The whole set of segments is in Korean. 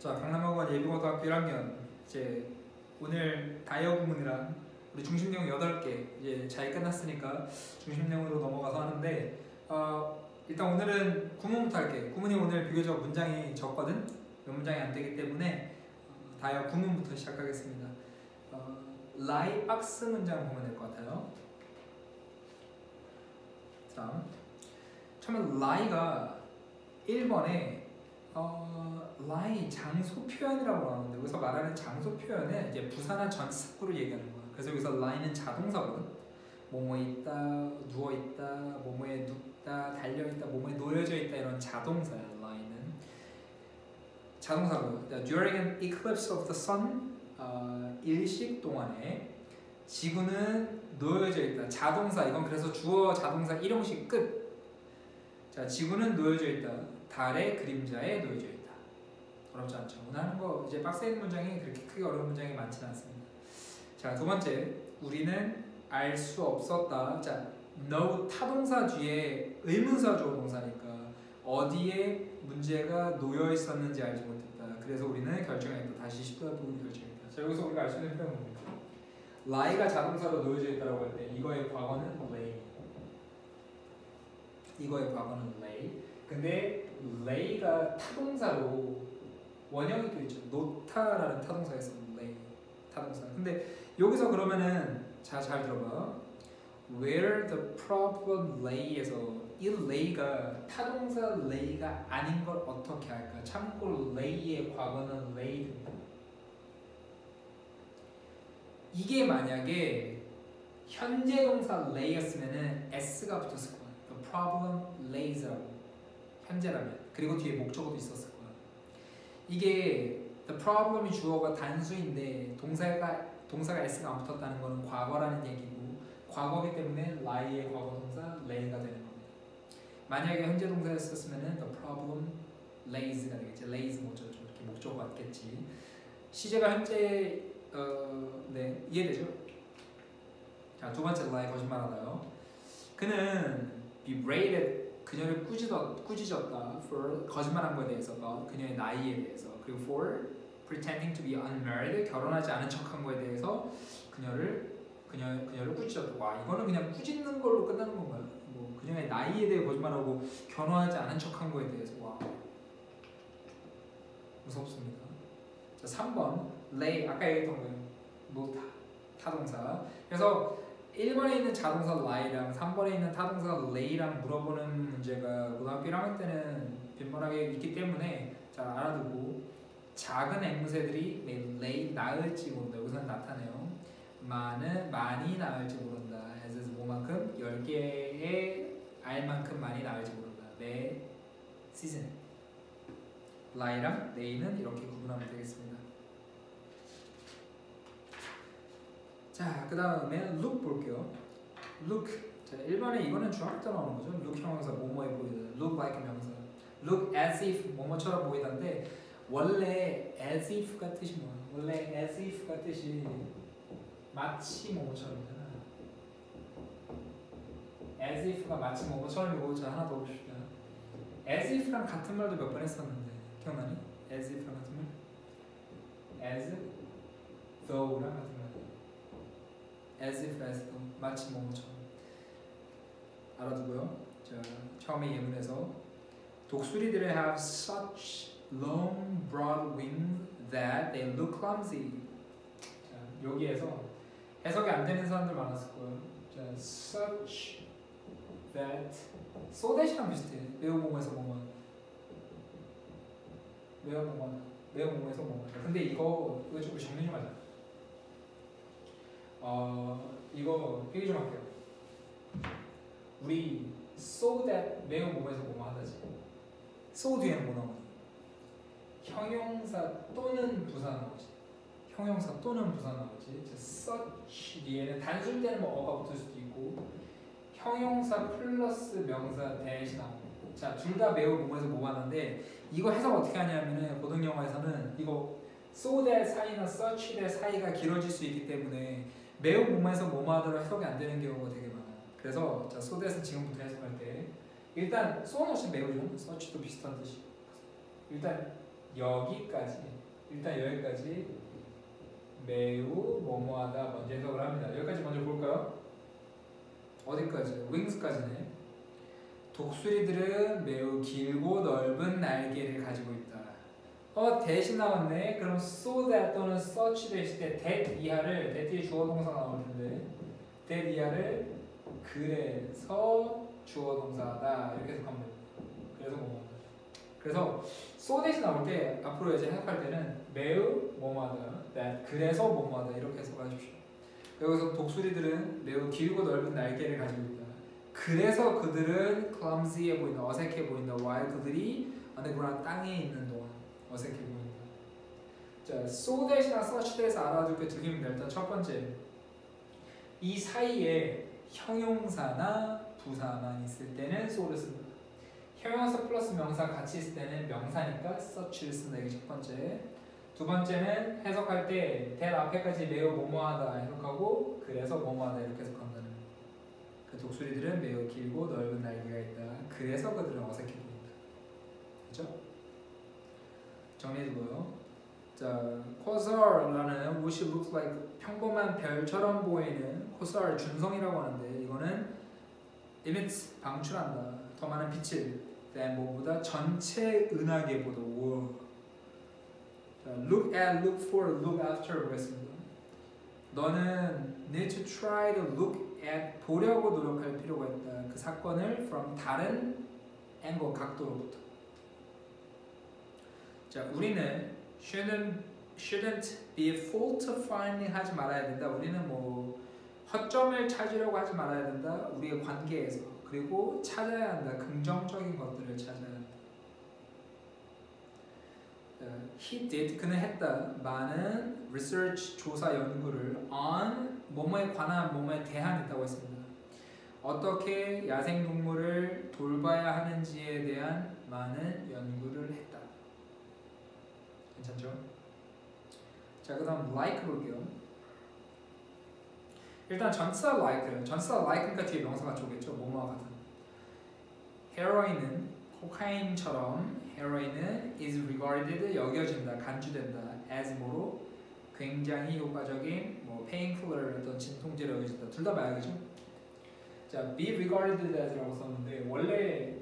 자, 강남학원 예비고등학교 1학년 이제 오늘 다이어 구문이랑 우리 중심 내용 8개 이제 잘 끝났으니까 중심 내용으로 넘어가서 하는데 일단 오늘은 구문부터 할게. 구문이 오늘 비교적 문장이 적거든. 몇 문장이 안 되기 때문에 다이어 구문부터 시작하겠습니다. lie 박스 문장 보면 될 것 같아요. 자, 처음에 lie가 1번에 lie 장소 표현이라고 나오는데 여기서 말하는 장소 표현은 이제 부사나 전치사구로 얘기하는 거야. 그래서 여기서 lie는 자동사거든. 뭐뭐에 있다, 누워 있다, 뭐뭐에 눕다, 달려 있다, 뭐뭐에 놓여져 있다 이런 자동사야. lie는 자동사고. During an eclipse of the sun, 일식 동안에 지구는 놓여져 있다. 자동사 이건 그래서 주어 자동사 일형식 끝. 자, 지구는 놓여져 있다. 달의 그림자에 놓여져 있다. 어렵지 않죠. 오늘 하는 거 이제 빡센 문장이 그렇게 크게 어려운 문장이 많지는 않습니다. 자, 두 번째, 우리는 알 수 없었다. 자, no 타동사 뒤에 의문사 주어 동사니까 어디에 문제가 놓여 있었는지 알지 못했다. 그래서 우리는 결정했다. 다시 10도 부분 결정했다. 자, 여기서 우리가 알 수 있는 표현은 뭡니까? lie가 자동사로 놓여져 있다고 할 때 이거의 과거는 lay. 이거의 과거는 lay. 근데 lay가 타동사로 원형이 또 있죠. 놓다라는 타동사에서 lay 타동사. 근데 여기서 그러면은 잘 들어봐. Where the problem lay에서 이 lay가 타동사 lay가 아닌 걸 어떻게 할까? 참고로 lay의 과거는 lay입니다. 이게 만약에 현재 동사 lay였으면은 s가 붙었을 거야. The problem lays라고. 현재라면. 그리고 뒤에 목적어도 있었을 거야. 이게 the problem이 주어가 단수인데 동사가 s가 안 붙었다는 거는 과거라는 얘기고 과거이기 때문에 lie의 과거 동사 lay가 되는 겁니다. 만약에 현재 동사였었으면은 the problem lays가 되겠지. lays 뭐죠? 이렇게 목적어 같겠지. 시제가 현재 네, 이해되죠? 자, 두 번째 lie 거짓말하다요. 그는 berated 그녀를 꾸짖었다 for 거짓말한 거에 대해서 그녀의 나이에 대해서 그리고 for pretending to be unmarried 결혼하지 않은 척한 거에 대해서 그녀를 꾸짖었다. 와, 이거는 그냥 꾸짖는 걸로 끝나는 건가요? 뭐 그녀의 나이에 대해 거짓말하고 결혼하지 않은 척한 거에 대해서 와 무섭습니다. 자, 3번 lay 아까 얘기했던 거예요. 놓다 타동사. 그래서 1번에 있는 자동사 lie랑 3번에 있는 타동사 lay랑 물어보는 문제가 고등학교 1학년 때는 빈번하게 있기 때문에 잘 알아두고 작은 앵무새들이 lay 나을지 모른다. 여기서는 나타내요. 많이 나을지 모른다. as 뭐만큼 10개의 알만큼 많이 나을지 모른다. 매 시즌 lie랑 lay는 이렇게 구분하면 되겠습니다. 자, 그 다음에 look 볼게요. look. 자, 1번에 이거는 중학교 때 나오는 거죠. look 형용사 뭐뭐해 보이다. look like 명사. look as if 뭐뭐처럼 보이던데 원래 as if가 뜻이 뭐야? 원래 as if가 뜻이 마치 뭐뭐처럼이잖아. as if가 마치 뭐뭐처럼이고 자, 하나 더 봅시다. as if랑 같은 말도 몇 번 했었는데 기억나니? as if랑 같은 말? as though랑 같은 말. as if, as though, 마치 뭐뭐처럼 알아두고요. 자, 처음에 예문에서 독수리들이 have such long, broad wings that they look clumsy. 자, 여기에서 해석이 안 되는 사람들 많았을 거예요. 자, such that, so that이랑 비슷해. 매우 뭐뭐에서 뭐뭐. 매우 뭐뭐에서 뭐뭐. 근데 이거 좀 정리 좀 하자. 이거 얘기 좀 할게요. 우리 so that 매우 뭐뭐에서 뭐뭐 하다지. so 뒤에는 뭐 나오니? 형용사 또는 부사 나오지. 형용사 또는 부사 나오지. such 뒤에는 단순 때는 뭐 어가 붙을 수도 있고 형용사 플러스 명사 대신 나오고. 자, 둘 다 매우 뭐뭐에서 뭐뭐 하는데 이거 해석 어떻게 하냐면은 고등 영어에서는 이거 so that 사이나 such that 사이가 길어질 수 있기 때문에 매우 뭐뭐에서 뭐뭐 하더라도 해석이 안 되는 경우가 되게 많아요. 그래서 자, so that은 지금부터 해석할 때 일단 so는 없이 매우죠. such도 비슷한 뜻이. 일단 여기까지 일단 여기까지 매우 뭐뭐하다 먼저 해석을 합니다. 여기까지 먼저 볼까요? 어디까지? wings까지네. 독수리들은 매우 길고 넓은 날개를 가지고 있다. 대신 나왔네. 그럼 so that 또는 such 됐을 때 that 이하를 that 뒤에 주어 동사 나올 텐데 that 이하를 그래서 주어 동사다 이렇게 해석하면 됩니다. 그래서 뭐뭐하다. 그래서 so 대신 나올 때 앞으로 이제 해석할 때는 매우 뭐뭐하다 that 그래서 뭐뭐하다 이렇게 해석하십시오. 여기서 독수리들은 매우 길고 넓은 날개를 가지고 있다. 그래서 그들은 clumsy해 보인다, 어색해 보인다. while 그들이 underground 땅에 있는 동안 어색해 보인다. 자, so that이나 such that에서 알아둘 게 두 개입니다. 일단 첫 번째, 이 사이에 형용사나 부사만 있을 때는 so를 쓴다. 형용사 플러스 명사 같이 있을 때는 명사니까 such를 쓴다. 이게 첫 번째. 두 번째는 해석할 때 that 앞에까지 매우 뭐뭐하다 해석하고 그래서 뭐뭐하다 이렇게 해석한다는 거예요. 그 독수리들은 매우 길고 넓은 날개가 있다. 그래서 그들은 어색해 보인다. 그렇죠? 정리해두고요. 자, quasar라는 which looks like 평범한 별처럼 보이는 quasar 준성이라고 하는데 이거는 emits 방출한다. 더 많은 빛을 than 뭐보다 전체 은하계보다. 우와. Look at, look for, look after 보겠습니다. 너는 need to try to look at 보려고 노력할 필요가 있다. 그 사건을 from 다른 angle 각도로부터. 자, 우리는 shouldn't be fault finding 하지 말아야 된다. 우리는 뭐 허점을 찾으려고 하지 말아야 된다. 우리의 관계에서. 그리고 찾아야 한다. 긍정적인 것들을 찾아야 한다. He did, 그는 했다. 많은 research, 조사 연구를 on 뭐뭐에 관한, 뭐뭐에 대한 있다고 했습니다. 어떻게 야생동물을 돌봐야 하는지에 대한 많은 연구를 했다. 괜찮죠? 자, 그 다음 like 볼게요. 일단 전치사 like니까 뒤에 명사가 오겠죠. 뭐뭐와 같은. 헤로인은 코카인처럼 헤로인은 is regarded 여겨진다, 간주된다 as 뭐로 굉장히 효과적인 뭐 painkiller 어떤 진통제로 여겨진다. 둘 다 말이죠. 자, be regarded as라고 썼는데 원래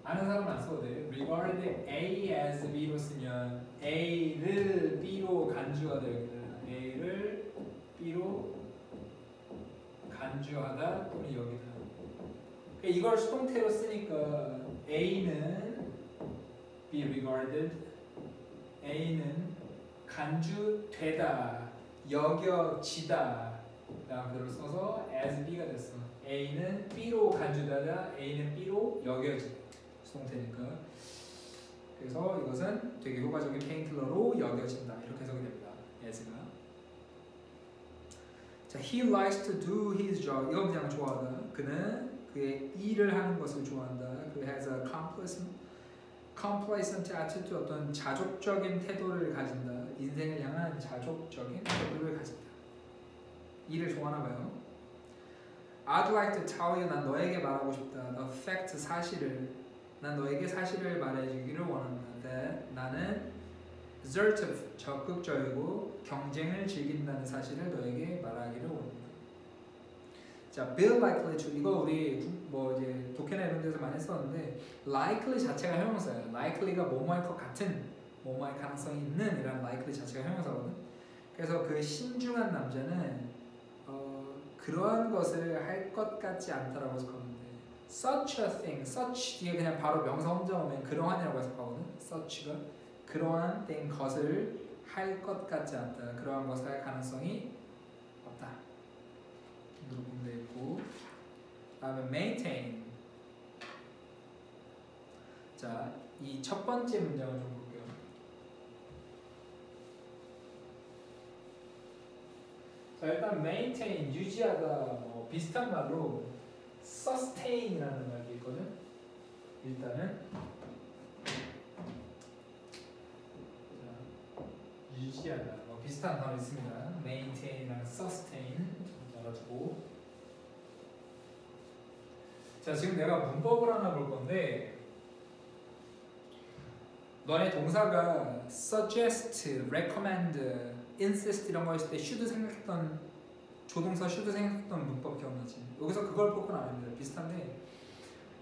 아는 사람은 안 써도 돼. regarded A as B로 쓰면 A를 B로 간주가 되겠다. A를 B로 간주하다 또는 여기다. 이걸 수동태로 쓰니까 A는 be regarded, A는 간주되다, 여겨지다 라고 써서 as B가 됐어. A는 B로 간주되다, A는 B로 여겨지다. 수동태니까. 그래서 이것은 되게 효과적인 페인킬러로 여겨진다. 이렇게 해석이 됩니다. as가. 자, he likes to do his job. 이건 그냥 좋아하다. 그는 그의 일을 하는 것을 좋아한다. 그 has a complacent attitude, 어떤 자족적인 태도를 가진다. 인생을 향한 자족적인 태도를 가진다. 일을 좋아하나 봐요. I'd like to tell you, 난 너에게 말하고 싶다. The fact, 사실을. 난 너에게 사실을 말해주기를 원한다. That 나는 assertive, 적극적이고 경쟁을 즐긴다는 사실을 너에게 말하기를 원한다. 자, be likely to, 이거 우리 뭐 이제 독해나 이런 데서 많이 썼는데 likely 자체가 형용사예요. likely가 뭐뭐할 것 같은, 뭐뭐할 가능성이 있는 이런 likely 자체가 형용사거든. 그래서 그 신중한 남자는 그러한 것을 할 것 같지 않다라고 해석하면 돼. such a thing, such 뒤에 그냥 바로 명사 혼자 오면 그러한이라고 해석하거든. such가 그러한 thing, 것을 할 것 같지 않다. 그러한 것을 할 가능성이 없다. 정도로 보면 되겠고, 다음에 maintain. 자, 이 첫 번째 문장을 좀 볼게요. 자, 일단 maintain, 유지하다, 뭐 비슷한 말로 sustain이라는 말이 있거든. 일단은 자, 유지하다, 뭐 비슷한 단어 있습니다. maintain이랑 sustain 알아두고. 자, 지금 내가 문법을 하나 볼 건데 너네 동사가 suggest, recommend, insist 이런 거 했을 때 should 생각했던 조동사 should 생각했던 문법 기억나지? 여기서 그걸 포커는 안 합니다. 비슷한데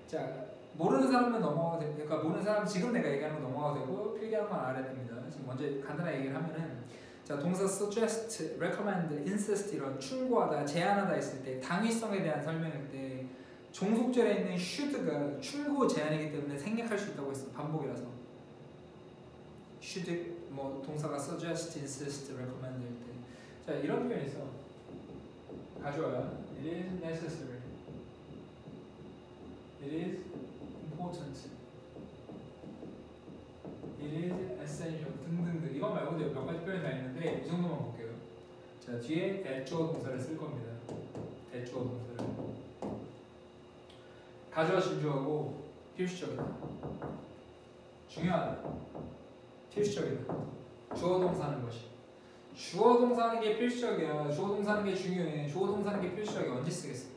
자 모르는 사람은 넘어가도 되고 그러니까 모르는 사람 지금 내가 얘기하는 거 넘어가도 되고 필기하는 건 알아야 됩니다. 지금 먼저 간단하게 얘기를 하면은 자 동사 suggest, recommend, insist 이런 충고하다, 제안하다 했을 때 당위성에 대한 설명일 때 종속절에 있는 should가 충고 제안이기 때문에 생략할 수 있다고 했어. 반복이라서 should 뭐 동사가 suggest, insist, recommend일 때 자 이런 표현이 있어. 가져와요. It is necessary. It is important. It is essential 등등등 이것 말고도 몇 가지 표현이 다 있는데 이 정도만 볼게요. 자 뒤에 대주어 동사를 쓸 겁니다. 대주어 동사를 가져와 준주하고 필수적이다. 중요하다. 필수적이다. 주어 동사하는 것이. 주어 동사하는 게 필수적이야. 주어 동사하는 게 중요해. 주어 동사하는 게 필수적이야. 언제 쓰겠어?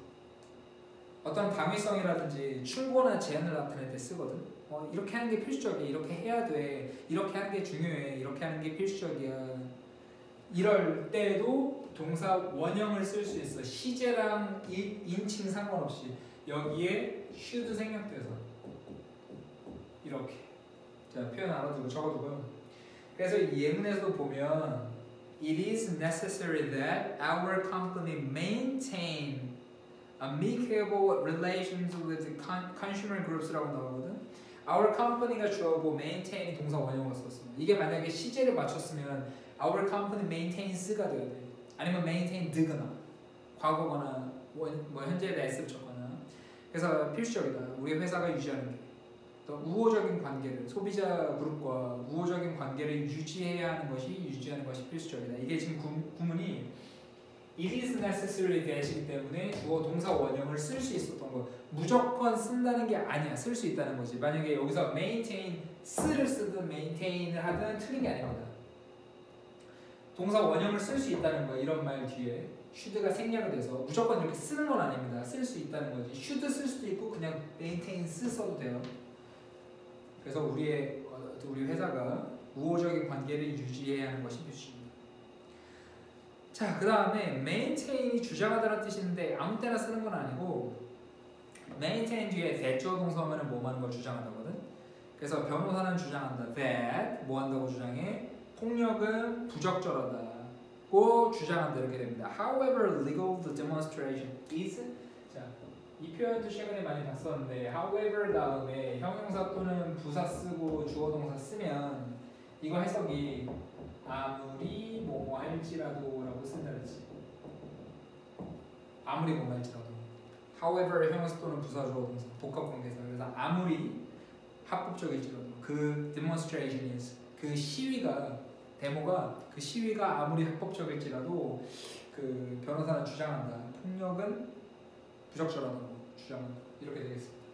어떤 당위성이라든지 충고나 제안을 나타낼 때 쓰거든. 이렇게 하는 게 필수적이야. 이렇게 해야 돼. 이렇게 하는 게 중요해. 이렇게 하는 게 필수적이야. 이럴 때도 동사 원형을 쓸 수 있어. 시제랑 인칭 상관없이 여기에 should 생략돼서 이렇게 자 표현 알아두고 적어두고요. 그래서 이 예문에서도 보면 It is necessary that our company maintain amicable relations with the consumer groups라고 나오거든. Our company가 주어고 maintain이 동사 원형으로 썼어. 이게 만약에 시제를 맞췄으면 Our company maintains,가 돼야 돼. 아니면 maintained거나 과거거나 뭐 현재에다 s 붙였거나. 그래서 필수적이다. 우리 회사가 유지하는 게. 또 우호적인 관계를 소비자 그룹과 우호적인 관계를 유지해야 하는 것이 유지하는 것이 필수적이다. 이게 지금 구문이 It is necessary that이기 때문에 주어 동사 원형을 쓸 수 있었던 거. 무조건 쓴다는 게 아니야. 쓸 수 있다는 거지. 만약에 여기서 maintain, 쓰를 쓰든 maintain을 하든 틀린 게 아닙니다. 동사 원형을 쓸 수 있다는 거야. 이런 말 뒤에 should가 생략이 돼서 무조건 이렇게 쓰는 건 아닙니다. 쓸 수 있다는 거지. should 쓸 수도 있고 그냥 maintain 써도 돼요. 그래서 우리 회사가 우호적인 관계를 유지해야 하는 것이 필수입니다. 자, 그 다음에 maintain이 주장하다는 뜻인데 아무 때나 쓰는 건 아니고 maintain 뒤에 대주어 동사 오면은 뭐 하는 걸 주장한다거든. 그래서 변호사는 주장한다. that 뭐 한다고 주장해? 폭력은 부적절하다고 주장한다 이렇게 됩니다. However legal the demonstration is 자, 이 표현도 최근에 많이 봤었는데 however 다음에 형용사 또는 부사 쓰고 주어 동사 쓰면 이거 해석이 아무리 뭐뭐 할지라도 라고 쓴다 그랬지. 아무리 뭐뭐 할지라도 however 형용사 또는 부사 주어 동사 복합관계사. 그래서 아무리 합법적일지라도 그 demonstration is 그 시위가 데모가 그 시위가 아무리 합법적일지라도 그 변호사는 주장한다. 폭력은 부적절하다고 주장한다. 이렇게 되겠습니다.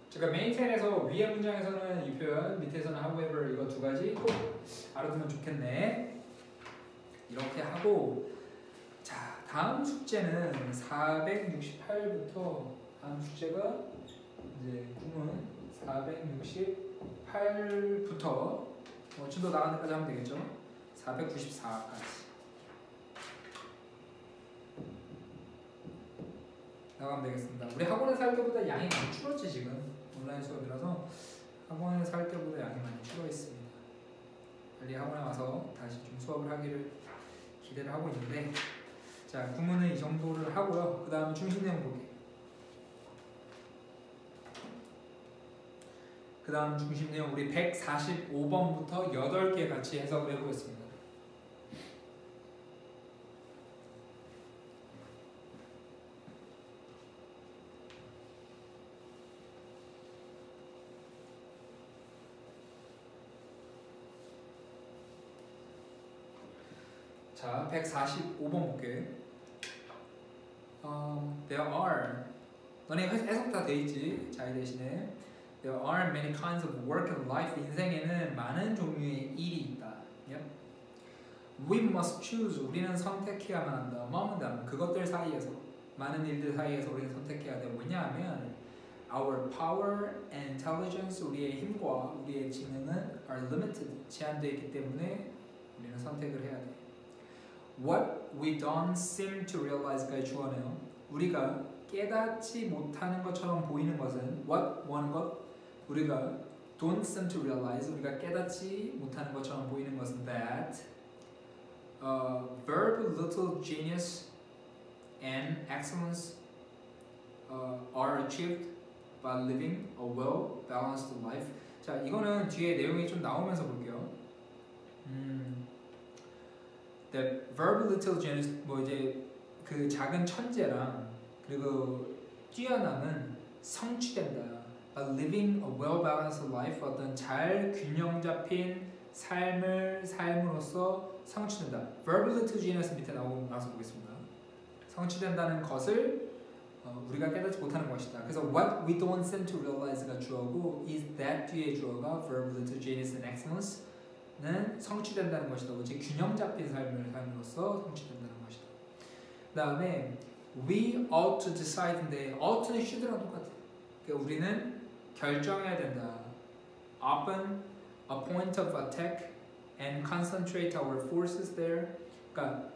제가 메인테인에서 위에 문장에서는 이 표현, 밑에서는 however 이거 두 가지 꼭 알아두면 좋겠네. 이렇게 하고 자 다음 숙제는 468부터 다음 숙제가 이제 구문 468부터 진도 나가는 데까지 하면 되겠죠? 494까지 나가면 되겠습니다. 우리 학원에서 할 때보다 양이 많이 줄었지 지금 온라인 수업이라서 학원에서 할 때보다 양이 많이 줄어 있습니다. 빨리 학원에 와서 다시 좀 수업을 하기를 기대를 하고 있는데 자 구문은 이 정도를 하고요. 그 다음에 중심 내용 보기. 그 다음 중심 내용 우리 145번부터 8개 같이 해석을 해보겠습니다. 자, 145번 볼게. There are 너네 해석 다 돼 있지? 자, 이 대신에 There are many kinds of work and life. 인생에는 많은 종류의 일이 있다. Yep. We must choose. 우리는 선택해야만 한다. Among them. 그것들 사이에서 많은 일들 사이에서 우리는 선택해야 돼. 왜냐하면 our power and intelligence, 우리의 힘과 우리의 지능은 are limited, 제한되어 있기 때문에 우리는 선택을 해야 돼. What we don't seem to realize가 주어네요. 우리가 깨닫지 못하는 것처럼 보이는 것은 what 원하는 것, 우리가 don't seem to realize, 우리가 깨닫지 못하는 것처럼 보이는 것은 that verb little genius and excellence are achieved by living a well-balanced life. 자, 이거는 뒤에 내용이 좀 나오면서 볼게요. The verb little genius, 뭐 이제 그 작은 천재랑 그리고 뛰어남은 성취된다. By living a well-balanced life, 어떤 잘 균형 잡힌 삶으로써 성취된다. Verb little genius 밑에 나와서 보겠습니다. 성취된다는 것을 우리가 깨닫지 못하는 것이다. 그래서 what we don't seem to realize가 주어고 is that 뒤에 주어가 verb little genius and excellence는 성취된다는 것이다. 즉 균형 잡힌 삶을 삶으로써 성취된다는 것이다. 그 다음에 we ought to decide인데 ought는 should랑 똑같아. 그러니까 우리는 결정해야 된다. Open a point of attack and concentrate our forces there. 그러니까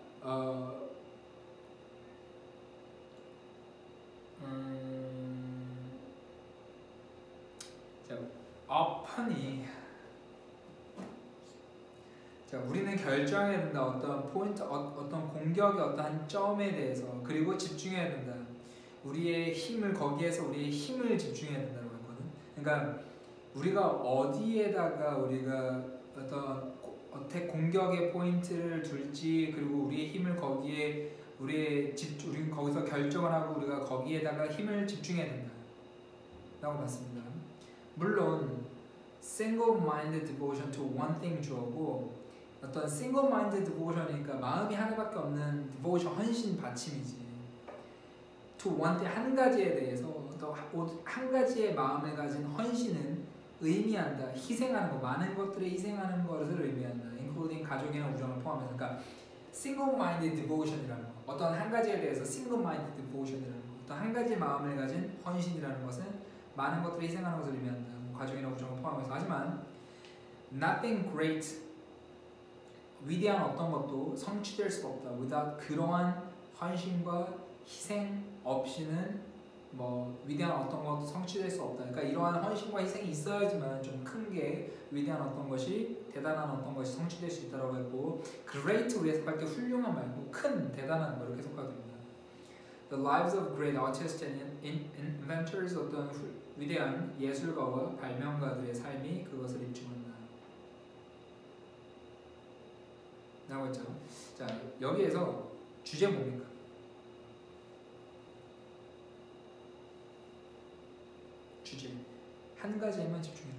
자, 우리는 결정해야 된다. 어떤 포인트, 어떤 공격의 어떤 점에 대해서 그리고 집중해야 된다. 우리의 힘을 거기에서 우리의 힘을 집중해야 된다고 했거든. 그러니까 우리가 어디에다가 우리가 어떤 어택 공격의 포인트를 둘지 그리고 우리의 힘을 거기에 우리는 거기서 결정을 하고 우리가 거기에다가 힘을 집중해야 된다 라고 봤습니다. 물론 single-minded devotion to one thing 주어고 어떤 single-minded devotion이니까 마음이 하나밖에 없는 devotion, 헌신, 받침이지. to one thing, 한 가지에 대해서 또 한 가지의 마음을 가진 헌신은 의미한다. 희생하는 거, 많은 것들을 희생하는 것을 의미한다. including 가족이나 우정을 포함해서. 그러니까 single-minded devotion이라는 거, 어떤 한 가지에 대해서 single-minded devotion이라는 거, 어떤 한 가지 마음을 가진 헌신이라는 것은 많은 것들을 희생하는 것을 의미한다. 가족이나 우정을 포함해서. 하지만 nothing great, 위대한 어떤 것도 성취될 수가 없다. without 그러한 헌신과 희생 없이는 뭐 위대한 어떤 것도 성취될 수 없다. 그러니까 이러한 헌신과 희생이 있어야지만 좀 큰 게 위대한 어떤 것이, 대단한 어떤 것이 성취될 수 있다고 했고, great 우리 해석할 때 훌륭한 말고 큰, 대단한 거 이렇게 해석하됩니다. The lives of great artists and inventors, 어떤 위대한 예술가와 발명가들의 삶이 그것을 입증한다. 라고 했죠. 자, 여기에서 주제 뭡니까? 주제. 한 가지에만 집중해라.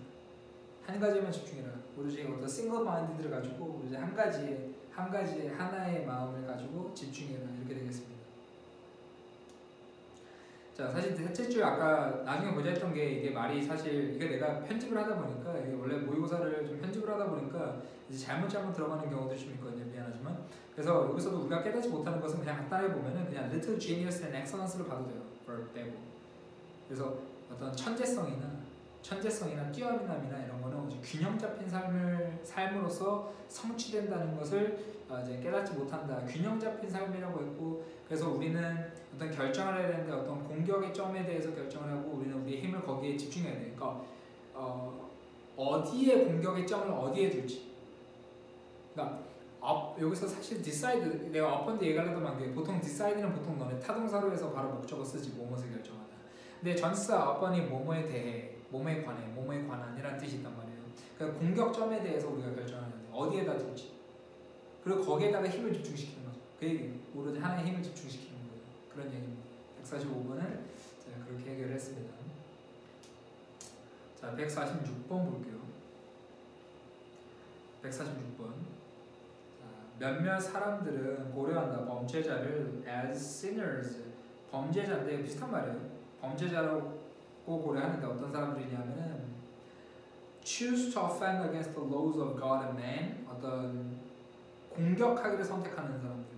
한 가지에만 집중해라. 오로지 어떤 싱글 마인드들을 가지고 오로지 한 가지에 하나의 마음을 가지고 집중해라. 이렇게 되겠습니다. 자, 사실 셋째 줄 아까 나중에 보자 했던 게 이게 말이 사실 이게 내가 편집을 하다 보니까 이게 원래 모의고사를 좀 편집을 하다 보니까 이제 잘못 들어가는 경우들이 좀 있거든요. 미안하지만. 그래서 여기서도 우리가 깨닫지 못하는 것은 그냥 간단하게 보면은 그냥 little genius and excellence를 봐도 돼요. verb 빼고. 그래서 어떤 천재성이나 뛰어남이나 이런 거는 균형 잡힌 삶으로서 성취된다는 것을 이제 깨닫지 못한다. 균형 잡힌 삶이라고 했고, 그래서 우리는 어떤 결정을 해야 되는데 어떤 공격의 점에 대해서 결정을 하고 우리는 우리의 힘을 거기에 집중해야 돼. 그러니까 어디에 공격의 점을 어디에 둘지. 그러니까 여기서 사실 decide, 내가 upon 얘기하려던 게 보통 decide는 보통 너네 타동사로 해서 바로 목적어 쓰지 뭐뭐를 결정한다. 근데 전치사 upon이 뭐뭐에 대해, 뭐뭐에 관해, 뭐뭐에 관한이라는 뜻이 있단 말이에요. 그러니까 공격점에 대해서 우리가 결정하는데 어디에다 둘지. 그리고 거기에다가 힘을 집중시키는 거죠. 그 얘기, 오로지 하나의 힘을 집중시키는 거예요. 그런 얘기입니다. 145번은 제가 그렇게 해결을 했습니다. 자, 146번 볼게요. 146번. 몇몇 사람들은 고려한다. 범죄자를 as sinners, 범죄자인데 비슷한 말이에요. 범죄자라고 고려하는데 어떤 사람들이냐면은 choose to offend against the laws of God and man, 어떤 공격하기를 선택하는 사람들.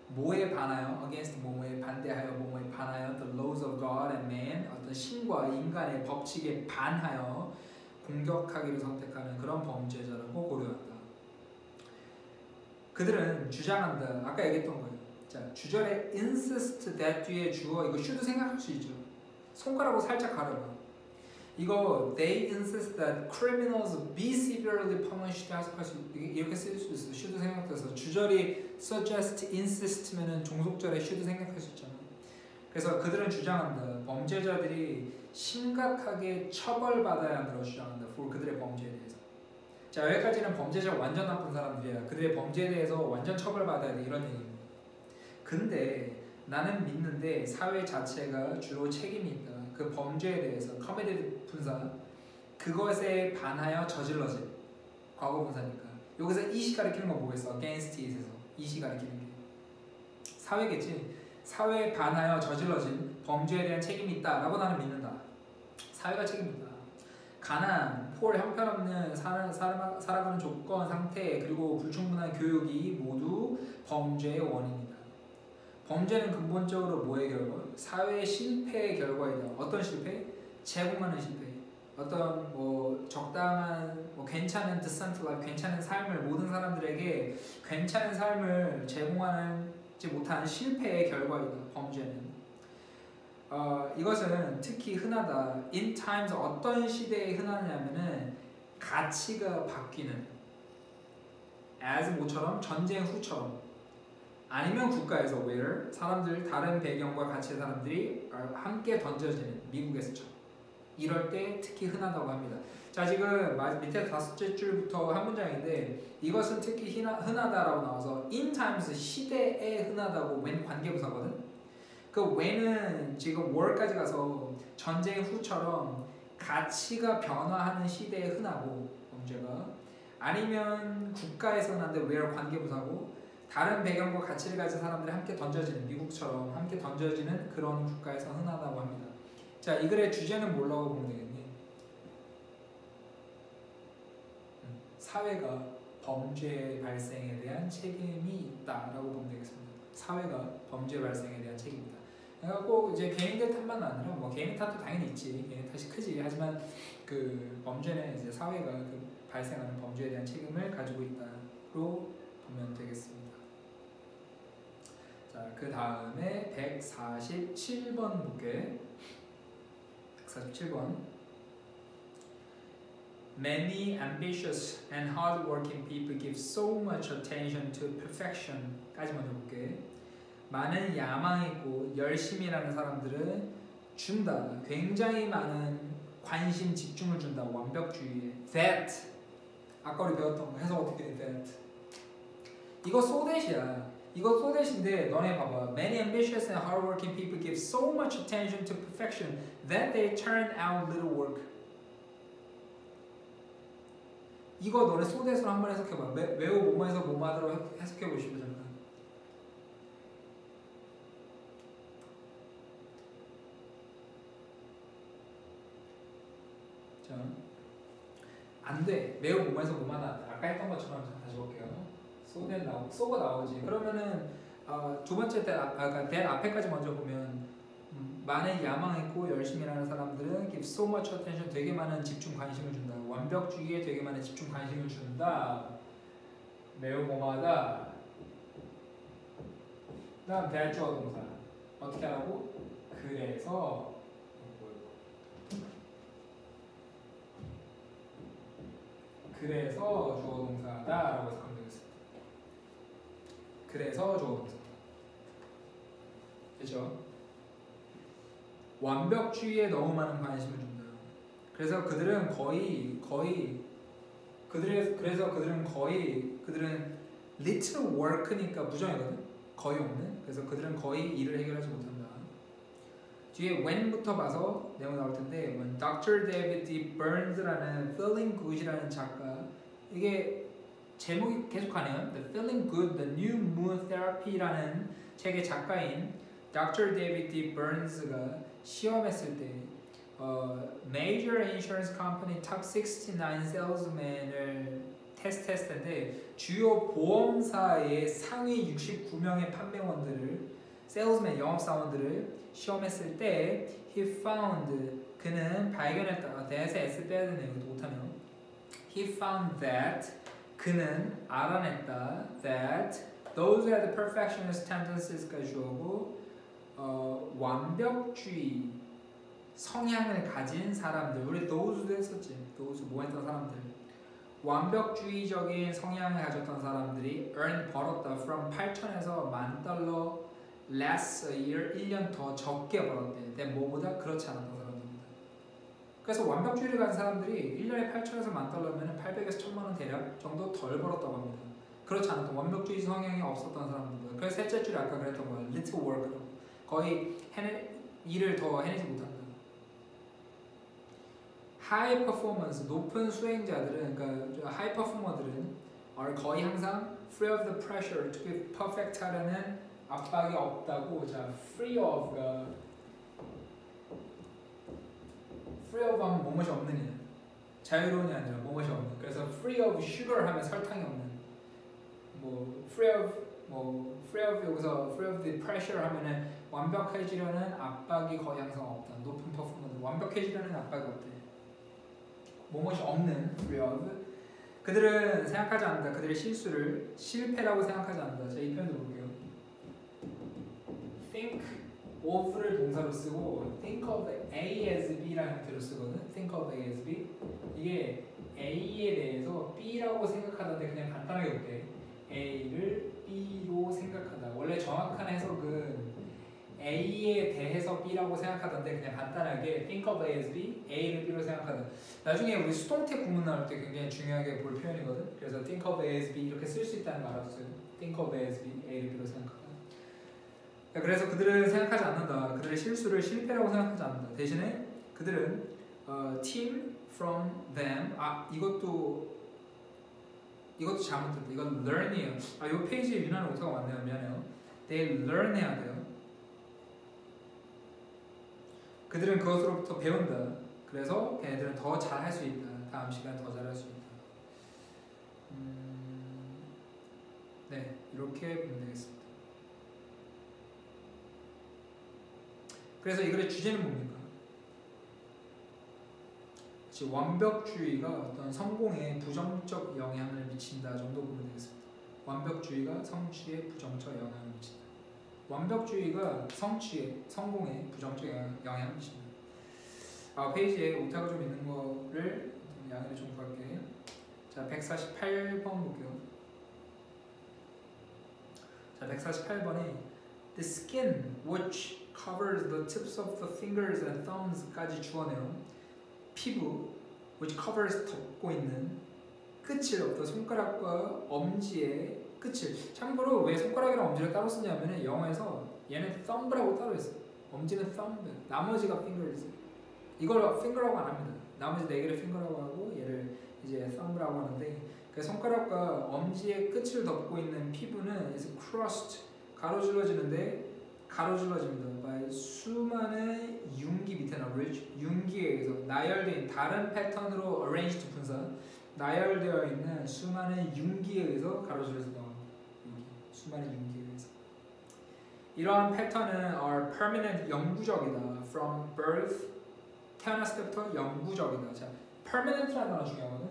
뭐에 반하여 against 뭐뭐에 반대하여 뭐뭐에 반하여 the laws of God and man 어떤 신과 인간의 법칙에 반하여 공격하기를 선택하는 그런 범죄자라고 고려한다. 그들은 주장한다. 아까 얘기했던 거예요. 자, 주절에 insist that 뒤에 주어 이거 should 생각할 수 있죠. 손가락으로 살짝 가려봐. 이거 they insist that criminals be severely punished 해석할 수 이렇게 쓸 수 있어. should 생각돼서 주절이 suggest insist면은 종속절에 should 생각할 수 있잖아. 그래서 그들은 주장한다. 범죄자들이 심각하게 처벌받아야 한다고 주장한다. for 그들의 범죄에 대해서. 자, 여기까지는 범죄자가 완전 나쁜 사람들이야. 그들의 범죄에 대해서 완전 처벌받아야 돼 이런 얘기입니다. 근데 나는 믿는데 사회 자체가 주로 책임이 있다. 그 범죄에 대해서 committed 분사 그것에 반하여 저질러진 과거 분사니까 여기서 이시 가리키는 건 뭐겠어? against it에서 이시 가리키는 게 사회겠지. 사회에 반하여 저질러진 범죄에 대한 책임이 있다라고 나는 믿는다. 사회가 책임있다. 가난, poor 형편없는 살아가는 조건, 상태 그리고 불충분한 교육이 모두 범죄의 원인이다. 범죄는 근본적으로 뭐의 결과? 사회의 실패의 결과이다. 어떤 실패? 제공하는 실패. 어떤 뭐 적당한 뭐 괜찮은 decent life, 괜찮은 삶을 모든 사람들에게 괜찮은 삶을 제공하지 못한 실패의 결과이다. 범죄는. 이것은 특히 흔하다. In times 어떤 시대에 흔하냐면은 가치가 바뀌는 as 뭐처럼 전쟁 후처럼 아니면 국가에서 where 사람들 다른 배경과 가치의 사람들이 함께 던져지는 미국에서처럼 이럴 때 특히 흔하다고 합니다. 자 지금 밑에 다섯째 줄부터 한 문장인데 이것은 특히 흔하다라고 나와서 in times 시대에 흔하다고 when 관계부사거든. 그 when은 지금 where까지 가서 전쟁 후처럼 가치가 변화하는 시대에 흔하고 범죄가 아니면 국가에서 흔한데 where 관계부사고 다른 배경과 가치를 가진 사람들이 함께 던져지는 미국처럼 함께 던져지는 그런 국가에서 흔하다고 합니다. 자, 이 글의 주제는 뭐라고 보면 되겠니? 사회가 범죄 발생에 대한 책임이 있다라고 보면 되겠습니다. 사회가 범죄 발생에 대한 책임이다. 그러니까 꼭 이제 개인들 탓만 아니라 뭐 개인 탓도 당연히 있지. 개인 탓이 크지. 하지만 그 범죄는 이제 사회가 그 발생하는 범죄에 대한 책임을 가지고 있다로 보면 되겠습니다. 자, 그 다음에 147번 볼게. 147번. Many ambitious and hardworking people give so much attention to perfection. 까지 먼저 볼게. 많은 야망 있고 열심히 일하는 사람들은 준다. 굉장히 많은 관심, 집중을 준다. 완벽주의에. That. 아까 우리 배웠던 거 해석 어떻게 돼? That. 이거 so that이야. 이거 so that인데 너네 봐봐. Many ambitious and hardworking people give so much attention to perfection that they turn out little work. 이거 너네 so that으로 한번 해석해봐. 매우 뭐뭐해서 뭐뭐하다로 해석해보시고 잠깐. 자, 안 돼. 매우 뭐뭐해서 뭐뭐하다. 아까 했던 것처럼 다시 볼게요. 소가 나오지. 그러면은 두 번째 that 앞에까지 먼저 보면 많은 야망 있고 열심히 일하는 사람들은 give so much attention 되게 많은 집중 관심을 준다. 완벽주의에 되게 많은 집중 관심을 준다. 매우 뭐뭐하다. 그다음 대할주어 동사 어떻게 하라고? 그래서 주어 동사다라고 해석하면 되겠습니다. 그래서 주어 동사. 그렇죠? 완벽주의에 너무 많은 관심을 준다. 그래서 그들은 그들은 little work니까 부정이거든. 거의 없는. 그래서 그들은 거의 일을 해결하지 못한다. 뒤에 when부터 봐서 내용 나올 텐데 when Dr. David D. Burns라는 Feeling Good이라는 작가 이게 제목이 계속하네요. The Feeling Good, The New Moon Therapy라는 책의 작가인 Dr. David D. Burns가 시험했을 때 Major Insurance Company Top 69 Salesman을 테스트인데 주요 보험사의 상위 69명의 판매원들을 세일즈맨 영업사원들을 시험했을 때 he found 그는 발견했다. that에 s 빼야 되네요. 이것도 못하면 he found that 그는 알아냈다. that those had perfectionist tendencies,까지 주어고 완벽주의 성향을 가진 사람들 우리 those도 했었지. those 뭐 했던 사람들 완벽주의적인 성향을 가졌던 사람들이 earn 벌었다 from 8천에서 $10,000 less a year 1년 더 적게 벌었대. 근데 뭐보다 그렇지 않았던 사람들입니다. 그래서 완벽주의를 가진 사람들이 1년에 8천에서 $10,000면 800에서 1,000만 원 대략 정도 덜 벌었다고 합니다. 그렇지 않았던 완벽주의 성향이 없었던 사람들입니다. 그래서 셋째 줄에 아까 그랬던 거예요. little work 거의 일을 더 해내지 못한다. high performance 높은 수행자들은 그러니까 high performer들은 are 거의 항상 free of the pressure to be perfect 하려는 압박이 없다고. 자, free of가 free of 하면 뭐뭇이 없는 일 자유로운이 아니라 뭐뭇이 없는. 그래서 free of sugar 하면 설탕이 없는 뭐 free of 여기서 free of the pressure 하면은 완벽해지려는 압박이 거의 항상 없다. 높은 퍼포먼스 완벽해지려는 압박이 없대. 뭐뭇이 없는 free of. 그들은 생각하지 않는다. 그들의 실수를 실패라고 생각하지 않는다. 자, 이 표현도 볼게요. think of를 동사로 쓰고 think of A as B라는 형태로 쓰거든. think of A as B. 이게 A에 대해서 B라고 생각하던데 그냥 간단하게 볼게. A를 B로 생각하다. 원래 정확한 해석은 A에 대해서 B라고 생각하던데 그냥 간단하게 think of A as B, A를 B로 생각하다. 나중에 우리 수동태 구문 나올 때 굉장히 중요하게 볼 표현이거든. 그래서 think of A as B 이렇게 쓸 수 있다는 거 알아두세요. think of A as B, A를 B로 생각하다. 그래서 그들은 생각하지 않는다. 그들의 실수를 실패라고 생각하지 않는다. 대신에 그들은 team from them. 이것도 잘못됐다. 이건 learn이에요. 이 페이지에 유난히 오타가 많네요. 미안해요. They learn 해야 돼요. 그들은 그것으로부터 배운다. 그래서 걔네들은 더 잘할 수 있다. 다음 시간에 더 잘할 수 있다. 네, 이렇게 보면 되겠습니다. 그래서 이 글의 주제는 뭡니까? 완벽주의가 어떤 성공에 부정적 영향을 미친다 정도 보면 되겠습니다. 완벽주의가 성취에 부정적 영향을 미친다. 완벽주의가 성공에 부정적 영향을 미친다. 페이지에 오타가 좀 있는 거를 양해를 좀 구할게요. 자, 148번 볼게요. 자, 148번에 The skin which covers the tips of the fingers and thumbs까지 주어내요. 피부 which covers 덮고 있는 끝을 어떤 손가락과 엄지의 끝을. 참고로 왜 손가락이랑 엄지를 따로 쓰냐면은 영어에서 얘는 thumb라고 따로 있어. 엄지는 thumb, 나머지가 fingers. 이걸 finger라고 안 합니다. 나머지 네 개를 finger라고 하고 얘를 이제 thumb라고 하는데 그 손가락과 엄지의 끝을 덮고 있는 피부는 is crossed 가로질러집니다. by 수많은 융기 밑에는 ridge 융기에 의해서 나열된 다른 패턴으로 arranged 분사 나열되어 있는 수많은 융기에 의해서 가로질러서 나옵니다. 수많은 융기에 의해서. 이러한 패턴은 are permanent 영구적이다. from birth 태어났을 때부터 영구적이다. 자, permanent라는 단어 중요하거든.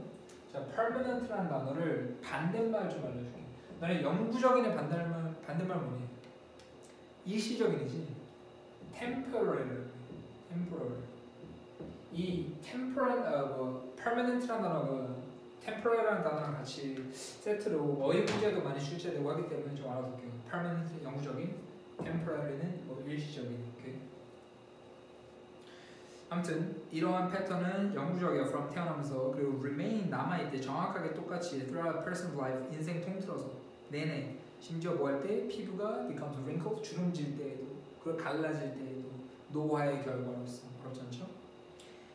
자, permanent라는 단어를 반대말 좀 알려줄게. 너네 영구적인의 반대말 뭐니? 일시적인이지. temporary. 이 permanent라는 단어가 temporary라는 단어랑 같이 세트로 어휘 문제도 많이 출제되고 하기 때문에 좀 알아둘게요. permanent 영구적인, temporary는 뭐 일시적인. 이렇게. 아무튼 이러한 패턴은 영구적이야. from 태어나면서. 그리고 remain 남아있대. 정확하게 똑같이 throughout person's life 인생 통틀어서 내내. 심지어 뭐 할 때 피부가 becomes wrinkled 주름질 때에도 그리고 갈라질 때에도 노화의 결과로서. 그렇지 않죠?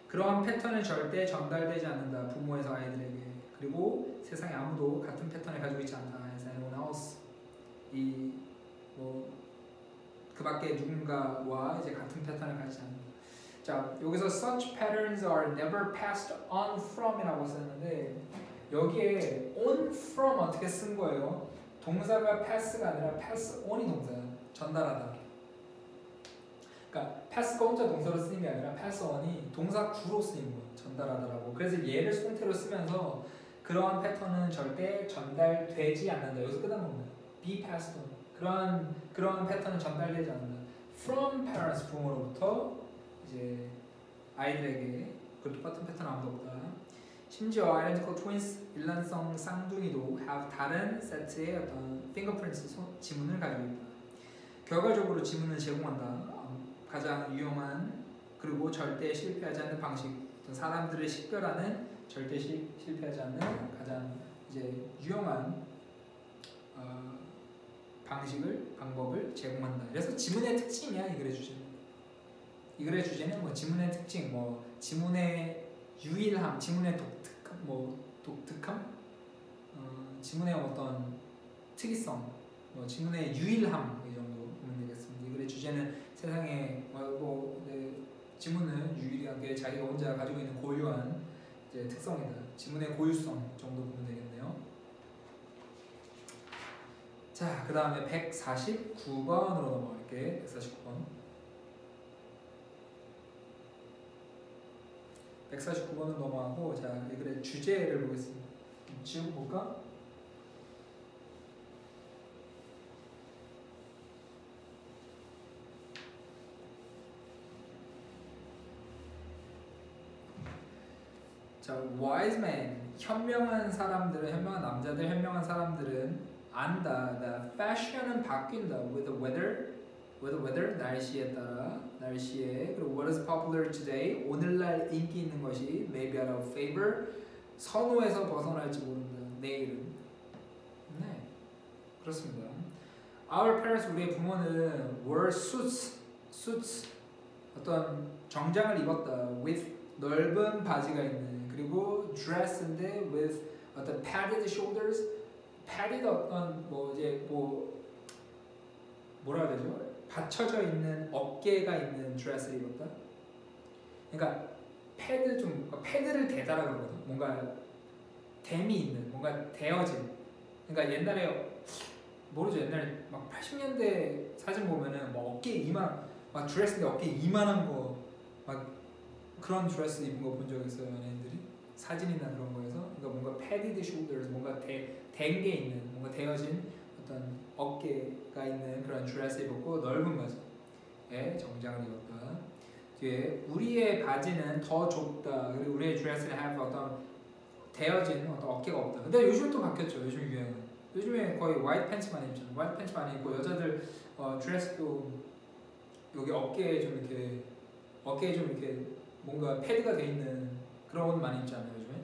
그러한 패턴은 절대 전달되지 않는다. 부모에서 아이들에게. 그리고 세상에 아무도 같은 패턴을 가지고 있지 않다. as anyone else. 그 밖에 누군가와 이제 같은 패턴을 가지지 않는다. 자, 여기서 such patterns are never passed on from 이라고 썼는데 여기에 on from 어떻게 쓴 거예요? 동사가 pass가 아니라 pass on이 동사야. 전달하다. 그러니까 pass가 혼자 동사로 쓰는 게 아니라 pass on이 동사 구로 쓰인 거예요. 전달하다라고. 그래서 얘를 수동태로 쓰면서 그러한 패턴은 절대 전달되지 않는다. 여기서 끝난 겁니다. be passed on. 그러한 패턴은 전달되지 않는다. from parents 부모로부터 이제 아이들에게 그 똑같은 패턴 아무도 없다. 심지어 identical twins 일란성 쌍둥이도 have 다른 세트의 어떤 fingerprints 지문을 가지고 있다. 결과적으로 지문을 제공한다. 가장 유용한 그리고 절대 실패하지 않는 방식. 사람들을 식별하는 절대 실패하지 않는 가장 이제 유용한 방법을 제공한다. 그래서 지문의 특징이야 이 글의 주제는. 이 글의 주제는 뭐 지문의 특징, 뭐 지문의 유일함, 지문의 독특함, 지문의 어떤 특이성, 뭐 지문의 유일함 이 정도 보면 되겠습니다. 이 글의 주제는 세상에 지문은 유일하게 자기가 혼자 가지고 있는 고유한 이제 특성이다. 지문의 고유성 정도 보면 되겠네요. 자, 그 다음에 149번으로 넘어갈게. 149번은 넘어가고, 자, 이 글의 주제를 보겠습니다. 지워볼까? 자, wise man, 현명한 남자들, 현명한 사람들은 안다. The fashion은 바뀐다. With the weather, 날씨에 따라, 그리고 what is popular today, 오늘날 인기 있는 것이 may be out of favor, 선호에서 벗어날지 모른다. 내일은. 네, 그렇습니다. Our parents, 우리의 부모는 wore suits, 어떤 정장을 입었다. With 넓은 바지가 있는, 그리고 dress인데 with 어떤 padded shoulders, padded 어떤 뭐라 해야 되죠? 받쳐져 있는 어깨가 있는 드레스를 입었다. 그러니까 패드를 대다라 그러거든. 뭔가 댐이 있는, 뭔가 대어진. 그러니까 옛날에 모르죠. 옛날에 막 80년대 사진 보면은 뭐 어깨 이만 막 드레스인데 어깨 이만한 거 막 그런 드레스 입은 거 본 적 있어요, 연예인들이? 사진이나 그런 거에서. 그러니까 뭔가 padded shoulders, 뭔가 된 게 있는, 뭔가 대어진 어떤 어깨가 있는 그런 드레스 입었고 넓은 바지에 정장을 입었다. 뒤에 우리의 바지는 더 좁다. 그리고 우리의 드레스는 have 어떤 대어진 어떤 어깨가 없다. 근데 요즘 또 바뀌었죠. 요즘 유행은. 요즘에 거의 화이트 팬츠만 입잖아요. 화이트 팬츠 많이 입고 여자들 드레스도 여기 어깨에 좀 이렇게 뭔가 패드가 돼 있는 그런 옷 많이 입잖아요. 요즘에.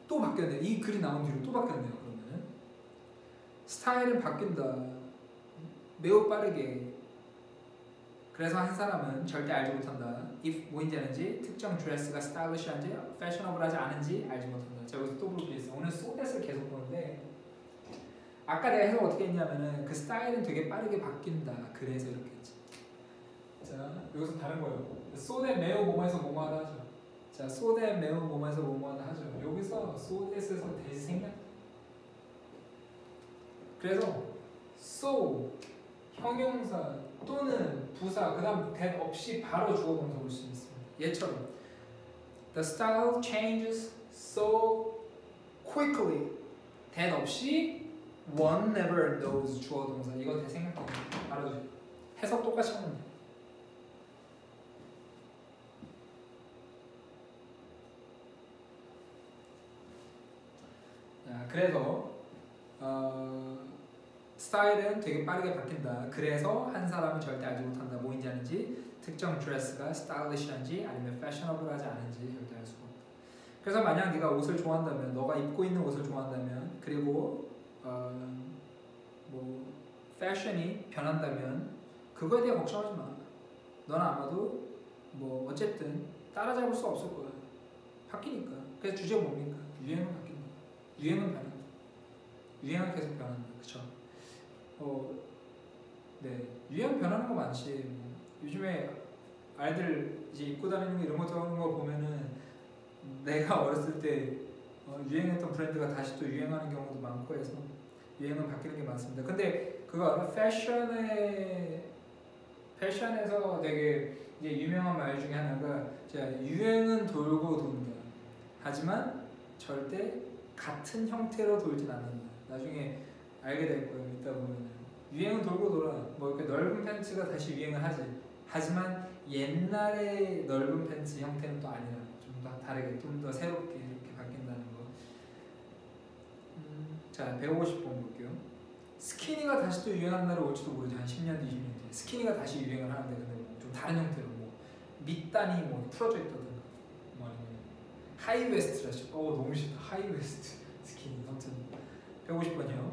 또 바뀌었네. 이 글이 나온 뒤로 또 바뀌었네요. 그러면은 스타일은 바뀐다. 매우 빠르게. 그래서 한 사람은 절대 알지 못한다. if 뭐인지 아는지, 특정 드레스가 스타일리시한지, 패셔너블하지 않은지 알지 못한다. 자, 여기서 또 볼 게 있어요. 오늘 소댓을 계속 보는데 아까 내가 해석 어떻게 했냐면은 그 스타일은 되게 빠르게 바뀐다. 그래서 이렇게 했지. 자, 여기서 다른 거예요. 소댓 매우 뭐뭐해서 뭐뭐하다 하죠. 자, 소댓 매우 뭐뭐해서 뭐뭐하다 하죠. 여기서 소댓에서 대시 생략. 그래서 so 형용사 또는 부사 그다음 that 없이 바로 주어 동사 볼 수 있습니다. 얘처럼 the style changes so quickly. that 없이 one never knows 주어 동사. 이거 대생략 바로 해석 똑같이 하면 돼. 자, 그래서 스타일은 되게 빠르게 바뀐다. 그래서 한 사람은 절대 알지 못한다. 뭐인지 아는지, 특정 드레스가 스타일리시한지 아니면 패셔너블하지 않은지 절대 알 수가 없다. 그래서 만약 네가 옷을 좋아한다면, 너가 입고 있는 옷을 좋아한다면, 그리고 뭐 패션이 변한다면 그거에 대해 걱정하지 마. 너는 아마도 뭐 어쨌든 따라잡을 수 없을 거야. 바뀌니까. 그래서 주제가 뭡니까? 유행은 바뀐다. 유행은 변한다. 유행은 계속 변한다. 그쵸? 네, 유행 변하는 거 많지. 요즘에 아이들 이제 입고 다니는 거 이런 거 보면은 내가 어렸을 때 유행했던 브랜드가 다시 또 유행하는 경우도 많고 해서 유행은 바뀌는 게 많습니다. 근데 그거 알아? 패션에서 되게 이제 유명한 말 중에 하나가 유행은 돌고 돈다. 하지만 절대 같은 형태로 돌진 않는다. 나중에 알게 될 거예요. 이따 보면 유행은 돌고 돌아. 뭐 이렇게 넓은 팬츠가 다시 유행을 하지. 하지만 옛날의 넓은 팬츠 형태는 또 아니라 좀 더 다르게, 좀 더 새롭게 이렇게 바뀐다는 거. 자, 150번 볼게요. 스키니가 다시 또 유행하는 날이 올지도 모르죠. 한 10년, 20년 뒤에 스키니가 다시 유행을 하는데 근데 좀 다른 형태로 뭐 밑단이 뭐 풀어져 있다든가 뭐 아니면 하이웨스트라죠. 너무 싫다. 하이웨스트 스키니. 아무튼 150번이요.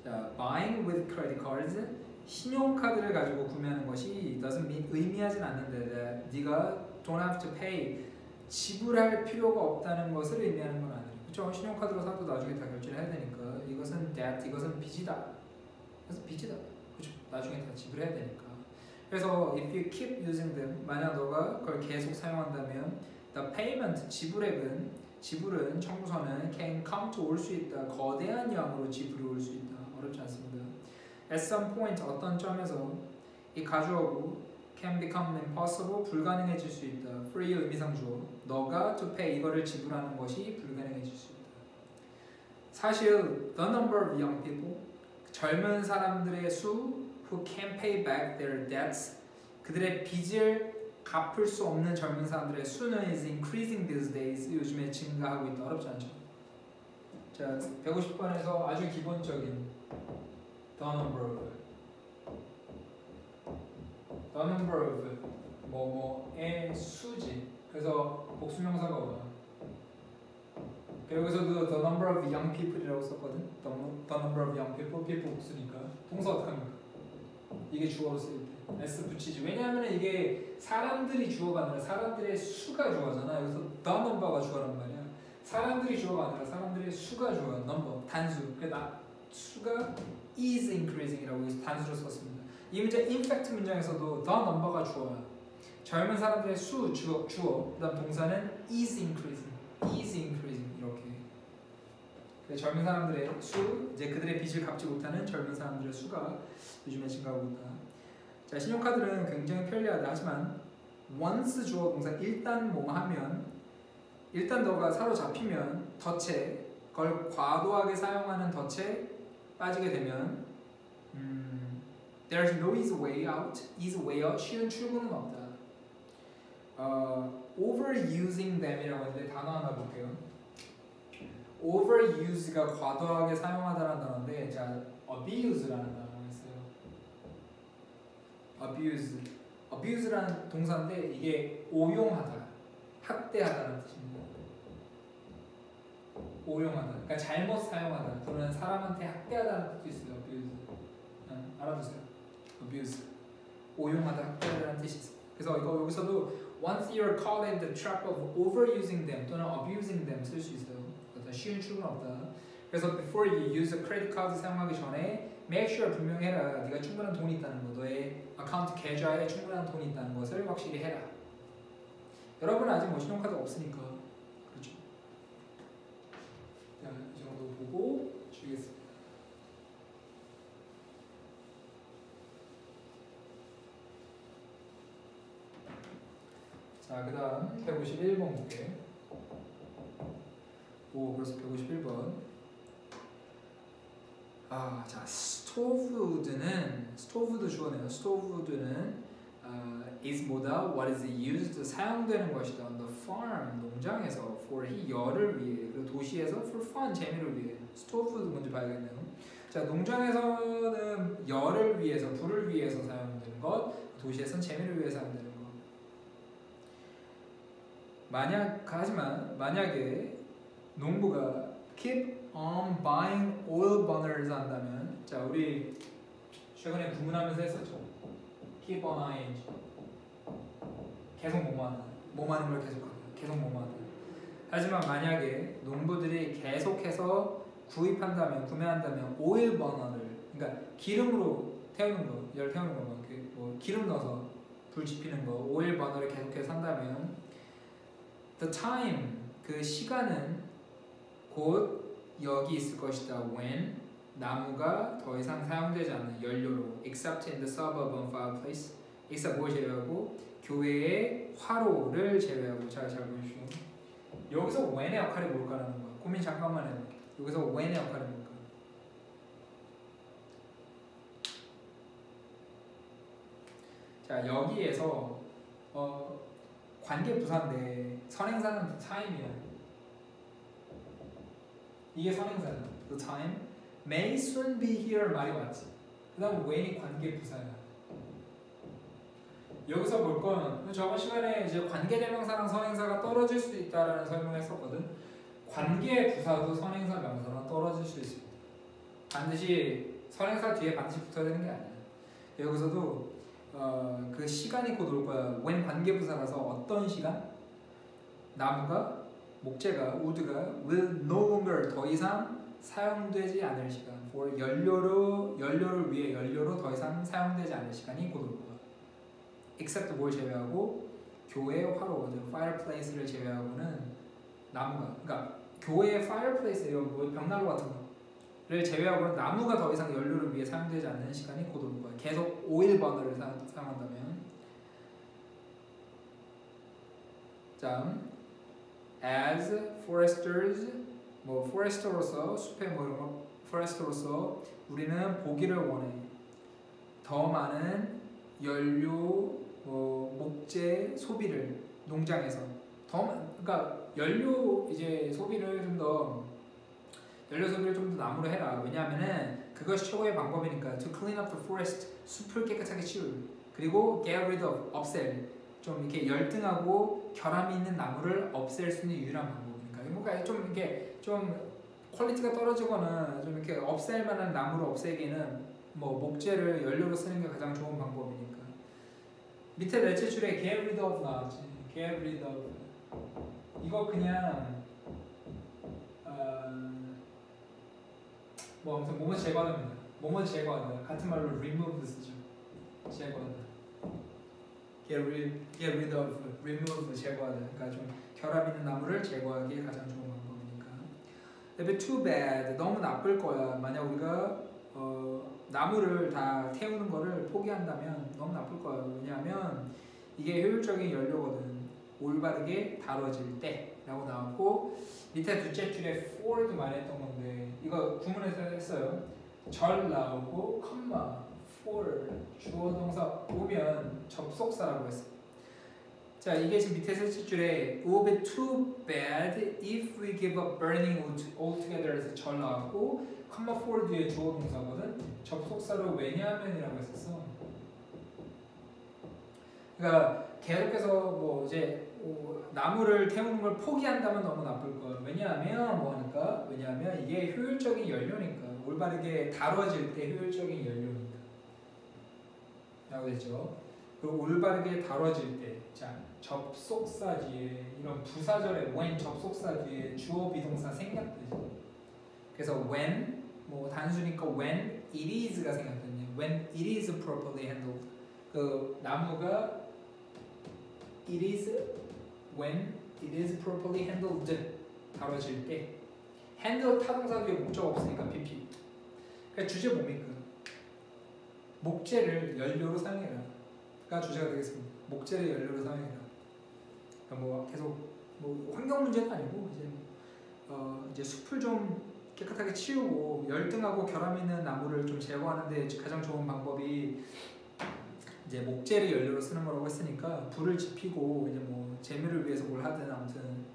자, buying with credit cards. 신용카드를 가지고 구매하는 것이 doesn't mean 의미하진 않는데 네가 don't have to pay 지불할 필요가 없다는 것을 의미하는 건 아니에요. 그렇죠? 신용카드로 사도 나중에 다 결제를 해야 되니까 이것은 debt, 이것은 빚이다. 그래서 빚이다. 그렇죠? 나중에 다 지불해야 되니까. 그래서 if you keep using them, 만약 너가 그걸 계속 사용한다면 the payment, 지불은 청구서는 can come to 올 수 있다. 거대한 양으로 지불이 올 수 있다. 어렵지 않습니다. At some point, 어떤 점에서 이 가주어고 can become impossible, 불가능해질 수 있다. free 의미상 주어. 너가 to pay 이거를 지불하는 것이 불가능해질 수 있다. 사실 the number of young people, 젊은 사람들의 수 who can pay back their debts, 그들의 빚을 갚을 수 없는 젊은 사람들의 수는 is increasing these days, 요즘에 증가하고 있다. 어렵지 않죠? 자, 150번에서 아주 기본적인 the number of 뭐뭐의 수지. 그래서 복수명사가 와. 여기서도 the number of young people이라고 썼거든. the number of young people, people 복수니까 동사 어떻게 합니까? 이게 주어로 쓰일 때 s 붙이지. 왜냐하면 이게 사람들이 주어가 아니라 사람들의 수가 주어잖아. 여기서 the number가 주어란 말이야. 사람들이 주어가 아니라 사람들의 수가 주어야. number 단수. 그러니까 수가 is increasing이라고 해서 단수로 썼습니다. 이 문제 in-fact 문장에서도 the number가 주어야. 젊은 사람들의 수 주어. 그다음 동사는 is increasing 이렇게. 젊은 사람들의 수, 이제 그들의 빚을 갚지 못하는 젊은 사람들의 수가 요즘에 증가하고 있다. 자, 신용카드는 굉장히 편리하다. 하지만 once 주어 동사 일단 뭐 하면, 일단 너가 사로잡히면 덫에, 그걸 과도하게 사용하는 덫에 빠지게 되면 there's no easy way out, 쉬운 출구는 없다. overusing them이라고 하는데 단어 하나 볼게요. overuse가 과도하게 사용하다라는 단어인데, 자, abuse라는 단어가 있어요. abuse라는 동사인데 이게 오용하다, 학대하다라는 뜻입니다. 오용하다, 그러니까 잘못 사용하다 또는 사람한테 학대하다는 뜻도 있어요. abuse. 알아두세요. abuse. 오용하다, 학대하다는 뜻이 있어요. 그래서 이거 여기서도 once you're caught in the trap of overusing them 또는 abusing them 쓸 수 있어요. 쉬운 출구는 없다. 그래서 before you use a credit card 사용하기 전에 make sure 분명해라. 네가 충분한 돈이 있다는 거, 너의 어카운트 계좌에 충분한 돈이 있다는 것을 확실히 해라. 여러분은 아직 뭐 신용카드가 없으니까 그렇죠. 자, 이 정도 보고 주겠습니다. 자, 그 다음 151번 볼게요. 그래서 151번. 자, 스토브도 주어네요. 스토브는 is 뭐다? What is used? 사용되는 것이다. On the farm, 농장에서 for 열을 위해, 그리고 도시에서 for fun, 재미를 위해. 스토브도 먼저 봐야겠네요. 자, 농장에서는 열을 위해서, 불을 위해서 사용되는 것, 도시에서는 재미를 위해 사용되는 것. 하지만 만약에 농부가 keep on buying oil burners 한다면, 자, 우리 최근에 구문하면서 했었죠. keep on ing, 계속 뭐하는 걸 계속 뭐하는. 하지만 만약에 농부들이 계속해서 구매한다면 오일 버너를, 그러니까 기름으로 태우는 거, 열 태우는 거, 뭐 기름 넣어서 불 지피는 거, 오일 버너를 계속해서 산다면 the time, 그 시간은 곧 여기 있을 것이다. when 나무가 더 이상 사용되지 않는 연료로 except in the suburban fireplace except 뭘 제외하고 교회의 화로를 제외하고 잘 보십시오. 여기서 when의 역할이 뭘까라는 거야. 고민 잠깐만 해볼게. 여기서 when의 역할이 뭘까? 자 여기에서 관계 부사인데 선행사는 time이야. 이게 선행사야. The time may soon be here 말이 맞지. 그 다음 when이 관계 부사야. 여기서 볼 건 저번 시간에 이제 관계대명사랑 선행사가 떨어질 수 있다라는 설명을 했었거든. 관계 부사도 선행사 명사랑 떨어질 수 있습니다. 반드시 선행사 뒤에 반드시 붙어야 되는 게 아니야. 여기서도 그 시간이 곧 올 거야. when 관계 부사라서 어떤 시간? 나무가 목재가 wood가 will no longer 더 이상 사용되지 않을 시간. for 연료를 위해 연료로 더 이상 사용되지 않을 시간이 곧 올 거야. except 뭘 제외하고 교회 화로, fireplace를 제외하고는 나무가, 그러니까 교회 fireplace 이런 뭐 벽난로 같은 거를 제외하고는 나무가 더 이상 연료를 위해 사용되지 않는 시간이 곧 올 거야. 계속 오일 버너를 사용한다면. 자, as foresters, 뭐 forester로서 숲의 뭐 이런 거 forester로서 우리는 보기를 원해. 더 많은 연료 목재 소비를 농장에서 그러니까 연료 소비를 좀 더 나무로 해라. 왜냐하면은 그것이 최고의 방법이니까. To clean up the forest, 숲을 깨끗하게 치우고, 그리고 get rid of, 없앨, 좀 이렇게 열등하고 결함이 있는 나무를 없앨 수 있는 유일한 방법이니까. 뭔가 좀 이렇게 좀 퀄리티가 떨어지거나 좀 이렇게 없앨 만한 나무를 없애기는 뭐 목재를 연료로 쓰는 게 가장 좋은 방법이니까. 밑에 넷째 줄에 get rid of 나왔지. get rid of. 이거 그냥 뭐 아무튼 뭐뭐 제거합니다. 뭐뭐 제거하다. 같은 말로 remove 쓰죠. 제거하다. get rid of, remove 제거하다. 그러니까 좀 결함 있는 나무를 제거하기에 가장 좋은 방법이니까. 그다음에 too bad. 너무 나쁠 거야. 만약 우리가 나무를 다 태우는 거를 포기한다면 너무 나쁠 거야. 왜냐하면 이게 효율적인 연료거든. 올바르게 다뤄질 때 라고 나왔고, 밑에 둘째 줄에 for도 말했던 건데 이거 구문에서 했어요. 절 나오고 컴마 for 주어 동사 오면 접속사라고 했어. 자, 이게 지금 밑에 셋째 줄에 it will be too bad if we give up burning altogether 해서 절 나왔고, 컴마 for 뒤에 주어 동사거든. 접속사로 왜냐하면이라고 했었어. 그러니까 계속해서 뭐 이제 나무를 태우는 걸 포기한다면 너무 나쁠 거야. 왜냐하면 뭐하니까? 왜냐하면 이게 효율적인 연료니까. 올바르게 다뤄질 때 효율적인 연료니까. 라고 됐죠. 그리고 올바르게 다뤄질 때, 자 접속사 뒤에 이런 부사절에 when 접속사 뒤에 주어 비동사 생략되죠. 그래서 when 뭐 단수니까 when it is가 생략되네. when it is properly handled. 그 나무가 it is when it is properly handled 다뤄질 때. handle 타동사 뒤에 목적 없으니까 PP. 그러니까 주제 뭡니까? 목재를 연료로 사용해라가 주제가 되겠습니다. 목재를 연료로 사용해라. 그러니까 뭐 계속 뭐 환경 문제도 아니고 이제 숲을 좀 깨끗하게 치우고 열등하고 결함 있는 나무를 좀 제거하는데 가장 좋은 방법이 이제 목재를 연료로 쓰는 거라고 했으니까 불을 지피고 이제 뭐 재미를 위해서 뭘 하든 아무튼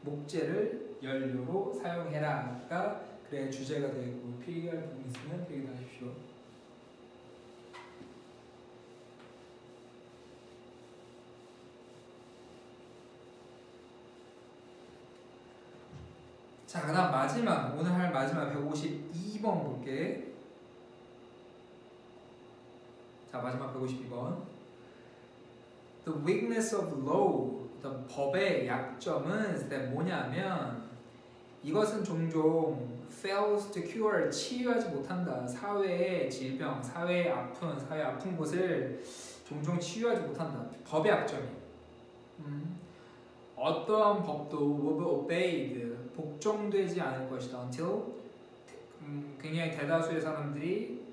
목재를 연료로 사용해라가 그래 주제가 되고 필기할 부분 있으면 필기 하십시오. 자, 그다음 마지막 오늘 할 마지막 152번 볼게. 자, 마지막 152번. The weakness of law, 법의 약점은 뭐냐면 이것은 종종 fails to cure, 치유하지 못한다. 사회의 질병, 사회의 아픈 곳을 종종 치유하지 못한다. 법의 약점이. 어떠한 법도 will be obeyed 복종되지 않을 것이다. until 굉장히 대다수의 사람들이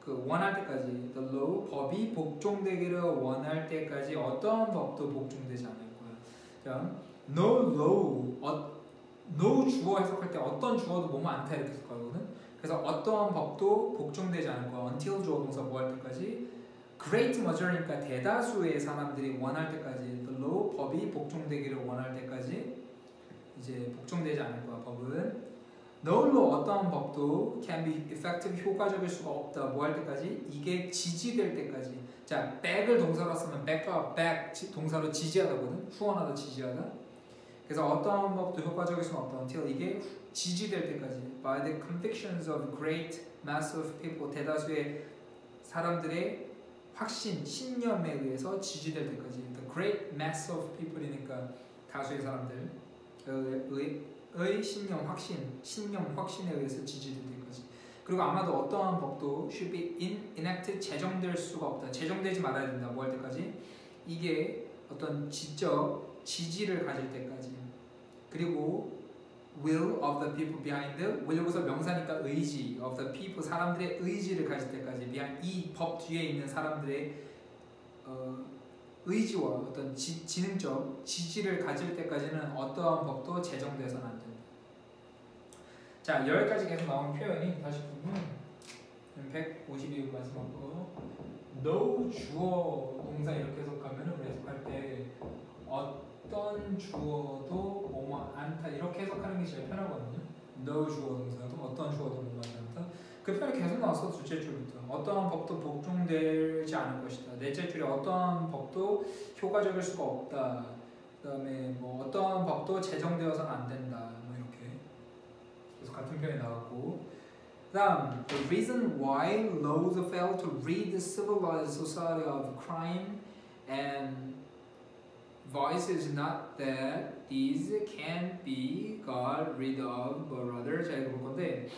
그 원할 때까지 the law 법이 복종되기를 원할 때까지 어떠한 법도 복종되지 않을 거야. 자, no law no 주어 해석할 때 어떤 주어도 뭐뭐 않다 이렇게 해석하거든. 그래서 어떠한 법도 복종되지 않을 거야. until 주어 동사 뭐 할 때까지 great majority니까 대다수의 사람들이 원할 때까지 the law 법이 복종되기를 원할 때까지 이제 복종되지 않을 거야. 법은 no law 어떠한 법도 can be effective 효과적일 수가 없다. 뭐 할 때까지 이게 지지될 때까지. 자, back을 동사로 쓰면 back과 back 동사로 지지하다거든. 후원하다 지지하다. 그래서 어떠한 법도 효과적일 수는 없다. until 이게 지지될 때까지 by the convictions of great mass of people 대다수의 사람들의 확신, 신념에 의해서 지지될 때까지 the great mass of people이니까 다수의 사람들의 신념, 확신에 의해서 지지될 때까지. 그리고 아마도 어떠한 법도 should be enacted 제정될 수가 없다. 제정되지 말아야 된다. 뭐 할 때까지? 이게 어떤 지적 지지를 가질 때까지. 그리고 will of the people behind will 여기서 명사니까 의지 of the people 사람들의 의지를 가질 때까지 behind 이 법 뒤에 있는 사람들의 의지와 어떤 지능적 지지를 가질 때까지는 어떠한 법도 제정돼서는 안 된다. 자, 여기까지 계속 나온 표현이 다시 보면 152번 말씀하고 no 주어 동사 이렇게 해석하면 우리 해석할 때 어떤 주어도 뭐뭐 않다 이렇게 해석하는 게 제일 편하거든요. no 주어 동사도 어떤 주어도 뭐뭐 않다. 그 표현이 계속 나왔어. 둘째 줄부터 어떠한 법도 복종되지 않을 것이다. 넷째 줄에 어떠한 법도 효과적일 수가 없다. 그 다음에 뭐 어떠한 법도 제정되어서는 안 된다. 뭐 이렇게 그래서 같은 표현이 나왔고 그 다음 the reason why laws fail to rid the civilized society of crime and vice is not that these can be got rid of but rather 자 이거 볼 건데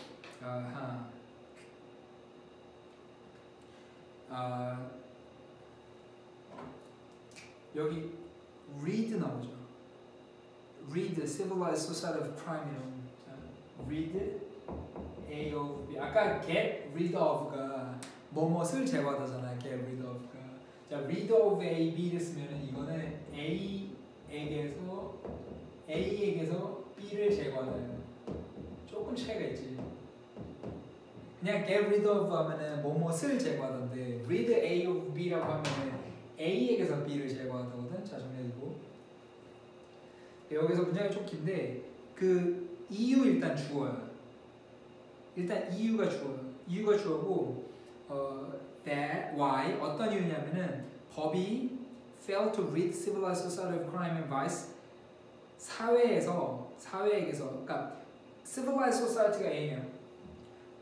여기 rid 나오죠. rid civilized society of crime rid A of B 아까 get rid of가 뭐뭇을 제거하다잖아. get rid of가 자 rid of A, B를 쓰면은 이거는 A에게서 B를 제거하다요. 조금 차이가 있지. 그냥 get rid of 하면은 뭐뭇을 제거하던데 rid A of B라고 하면은 A에게서 B를 제거하거든. 자 정리해두고 여기서 문장이 좀 긴데 그 이유 일단 주어야. 일단 이유가 주어고 that why 어떤 이유냐면은 법이 fail to rid civilized society of crime and vice 사회에게서 그러니까 civilized society가 A냐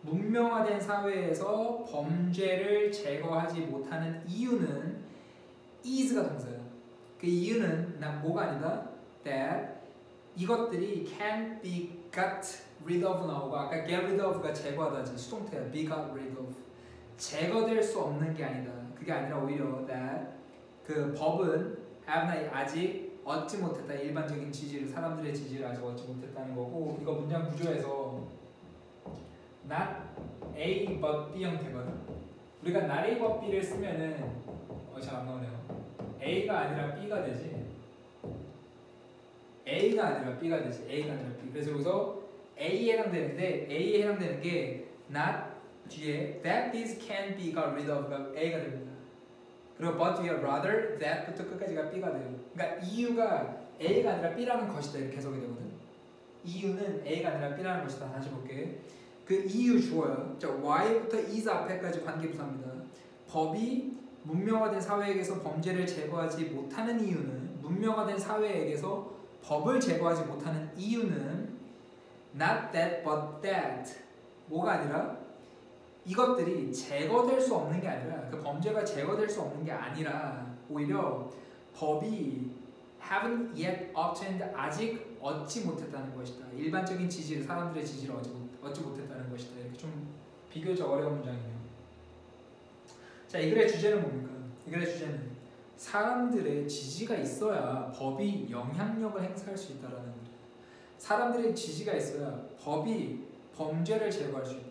문명화된 사회에서 범죄를 제거하지 못하는 이유는 is가 동사야. 그 이유는 뭐가 아니다. that 이것들이 can be got rid of 나오고 아까 get rid of가 제거하다지 수동태야. be got rid of 제거될 수 없는 게 아니다. 그게 아니라 오히려 that 그 법은 아직 얻지 못했다. 일반적인 지지를 사람들의 지지를 아직 얻지 못했다는 거고 이거 문장 구조에서 not A but B 형태거든. 우리가 not A but B를 쓰면은 잘 안 나오네요. A가 아니라 B가 되지. A가 아니라 B가 되지. A가 아니라 B. 그래서 여기서 A에 해당되는데 A에 해당되는 게 not 뒤에 that this can be got rid of가 A가 됩니다. 그리고 but 뒤에 rather that부터 끝까지가 B가 돼요. 그러니까 이유가 A가 아니라 B라는 것이다 이렇게 해석이 되거든. 이유는 A가 아니라 B라는 것이다. 다시 볼게. 그 이유 주어요. 자, Y부터 is 앞에까지 관계부사입니다. 법이 문명화된 사회에게서 범죄를 제거하지 못하는 이유는 문명화된 사회에게서 법을 제거하지 못하는 이유는 not that but that 뭐가 아니라 이것들이 제거될 수 없는 게 아니라 그 범죄가 제거될 수 없는 게 아니라 오히려 법이 haven't yet obtained 아직 얻지 못했다는 것이다. 일반적인 지지를 사람들의 지지를 얻지 못했다는 것이다. 이렇게 좀 비교적 어려운 문장이네요. 자, 이 글의 주제는 뭡니까? 이 글의 주제는 사람들의 지지가 있어야 법이 영향력을 행사할 수 있다라는 거예요. 사람들의 지지가 있어야 법이 범죄를 제거할 수 있다.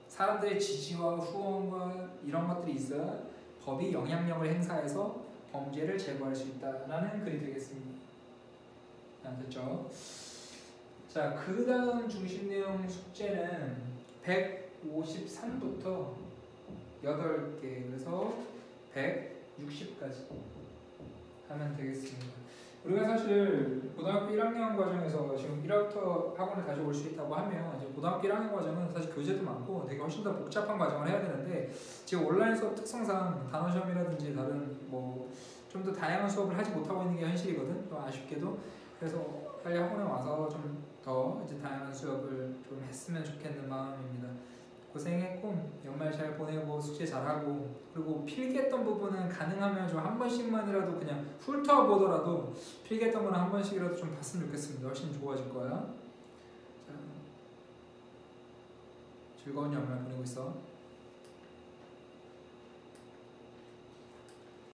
사람들의 지지와 후원과 이런 것들이 있어야 법이 영향력을 행사해서 범죄를 제거할 수 있다라는 글이 되겠습니다. 됐죠? 자, 그 다음 중심 내용 숙제는 153부터 8개, 그래서 160까지 하면 되겠습니다. 우리가 사실 고등학교 1학년 과정에서 지금 1학부터 학원을 다시 올 수 있다고 하면 이제 고등학교 1학년 과정은 사실 교재도 많고 되게 훨씬 더 복잡한 과정을 해야 되는데 지금 온라인 수업 특성상 단어 시험이라든지 다른 뭐 좀 더 다양한 수업을 하지 못하고 있는 게 현실이거든. 좀 아쉽게도. 그래서 빨리 학원에 와서 좀 더 이제 다양한 수업을 좀 했으면 좋겠는 마음입니다. 고생했고 연말 잘 보내고 숙제 잘하고, 그리고 필기했던 부분은 가능하면 좀 한 번씩만이라도 그냥 훑어보더라도 필기했던 거는 한 번씩이라도 좀 봤으면 좋겠습니다. 훨씬 좋아질 거야. 자, 즐거운 연말 보내고 있어.